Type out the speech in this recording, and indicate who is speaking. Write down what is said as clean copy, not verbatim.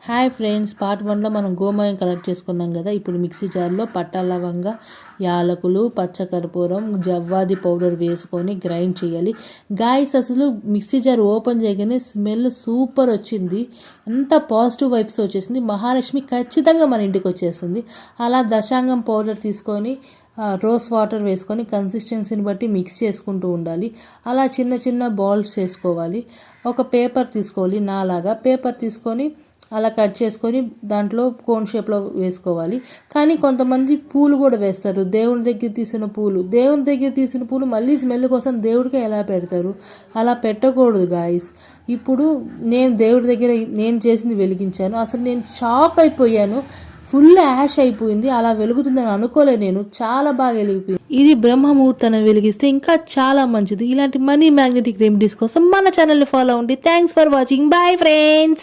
Speaker 1: Hi friends, part 1లో మనం గోమయం collect చేసుకున్నాం కదా. ఇప్పుడు మిక్సీ జార్లో పట్టా లవంగ, యాలకులు, పచ్చకర్పూరం, జవ్వాది పౌడర్ వేసుకొని గ్రైండ్ చేయాలి. గాయస్, అసలు మిక్సీ జార్ ఓపెన్ చేయగానే స్మెల్ సూపర్ వచ్చింది. ఎంత పాజిటివ్ వైబ్స్ వచ్చేసింది. మహాలక్ష్మి ఖచ్చితంగా మన ఇంటికి వచ్చేస్తుంది. అలా దశాంగం పౌడర్ తీసుకొని రోస్ వాటర్ వేసుకొని కన్సిస్టెన్సీని బట్టి మిక్స్ చేసుకుంటూ ఉండాలి. అలా చిన్న చిన్న బాల్స్ చేసుకోవాలి. ఒక పేపర్ తీసుకోవాలి, నాలాగా పేపర్ తీసుకొని అలా కట్ చేసుకొని దాంట్లో కోన్ షేప్లో వేసుకోవాలి. కానీ కొంతమంది పూలు కూడా వేస్తారు, దేవుని దగ్గర తీసిన పూలు మళ్ళీ స్మెల్ కోసం దేవుడికి ఎలా పెడతారు? అలా పెట్టకూడదు గాయస్. ఇప్పుడు నేను దేవుడి దగ్గర నేను చేసింది వెలిగించాను. అసలు నేను షాక్ అయిపోయాను. ఫుల్ యాష్ అయిపోయింది. అలా వెలుగుతుందని అనుకోలే నేను. చాలా బాగా వెలిగిపోయింది. ఇది బ్రహ్మముహూర్తాన్ని వెలిగిస్తే ఇంకా చాలా మంచిది. ఇలాంటి మనీ మ్యాగ్నెటిక్ రెమెడీస్ కోసం మన ఛానల్ని ఫాలో అవ్వండి. Thanks for watching. Bye friends.